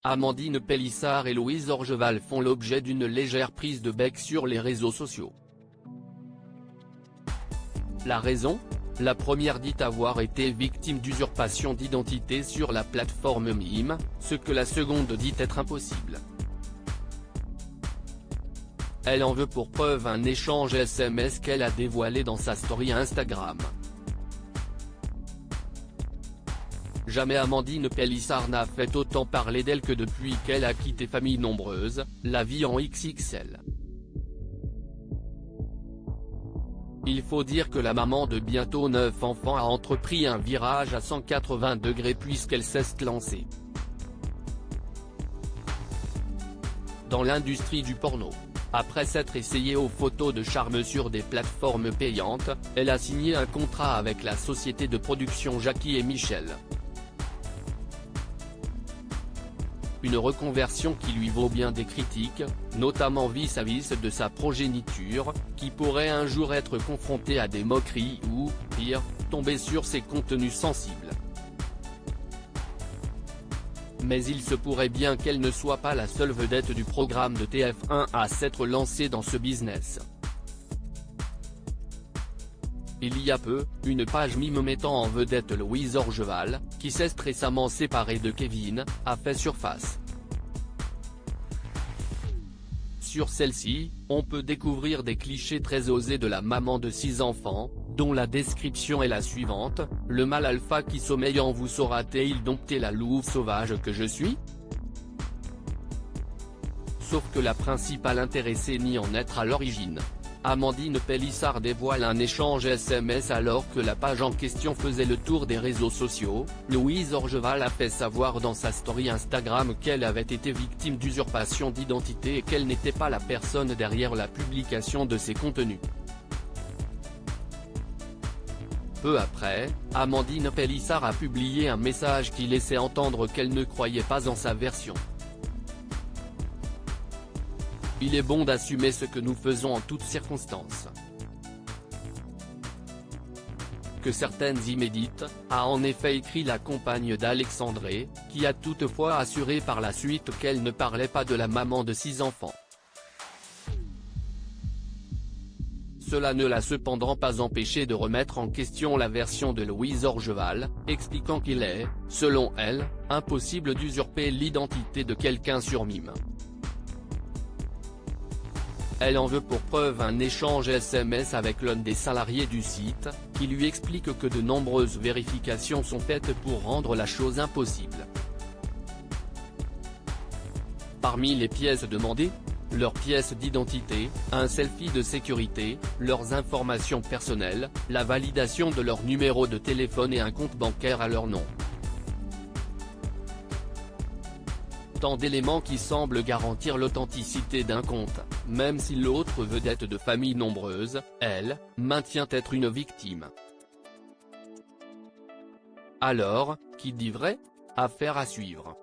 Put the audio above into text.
Amandine Pélissard et Louise Orgeval font l'objet d'une légère prise de bec sur les réseaux sociaux. La raison ? La première dit avoir été victime d'usurpation d'identité sur la plateforme Mime, ce que la seconde dit être impossible. Elle en veut pour preuve un échange SMS qu'elle a dévoilé dans sa story Instagram. Jamais Amandine Pélissard n'a fait autant parler d'elle que depuis qu'elle a quitté Famille Nombreuse, la vie en XXL. Il faut dire que la maman de bientôt 9 enfants a entrepris un virage à 180 degrés puisqu'elle s'est lancée dans l'industrie du porno. Après s'être essayée aux photos de charme sur des plateformes payantes, elle a signé un contrat avec la société de production Jackie et Michel. Une reconversion qui lui vaut bien des critiques, notamment vis-à-vis de sa progéniture, qui pourrait un jour être confrontée à des moqueries ou, pire, tomber sur ses contenus sensibles. Mais il se pourrait bien qu'elle ne soit pas la seule vedette du programme de TF1 à s'être lancée dans ce business. Il y a peu, une page Mime mettant en vedette Louise Orgeval, qui s'est récemment séparée de Kevin, a fait surface. Sur celle-ci, on peut découvrir des clichés très osés de la maman de 6 enfants, dont la description est la suivante: « Le mâle alpha qui sommeille en vous saura-t-il dompter la louve sauvage que je suis ?» Sauf que la principale intéressée nie en être à l'origine. Amandine Pélissard dévoile un échange SMS alors que la page en question faisait le tour des réseaux sociaux. Louise Orgeval a fait savoir dans sa story Instagram qu'elle avait été victime d'usurpation d'identité et qu'elle n'était pas la personne derrière la publication de ses contenus. Peu après, Amandine Pélissard a publié un message qui laissait entendre qu'elle ne croyait pas en sa version. Il est bon d'assumer ce que nous faisons en toutes circonstances. Que certaines y méditent, a en effet écrit la compagne d'Alexandré, qui a toutefois assuré par la suite qu'elle ne parlait pas de la maman de 6 enfants. Cela ne l'a cependant pas empêché de remettre en question la version de Louise Orgeval, expliquant qu'il est, selon elle, impossible d'usurper l'identité de quelqu'un sur Mime. Elle en veut pour preuve un échange SMS avec l'un des salariés du site, qui lui explique que de nombreuses vérifications sont faites pour rendre la chose impossible. Parmi les pièces demandées, leurs pièces d'identité, un selfie de sécurité, leurs informations personnelles, la validation de leur numéro de téléphone et un compte bancaire à leur nom. Tant d'éléments qui semblent garantir l'authenticité d'un compte, même si l'autre vedette de Famille Nombreuse, elle, maintient être une victime. Alors, qui dit vrai ? Affaire à suivre.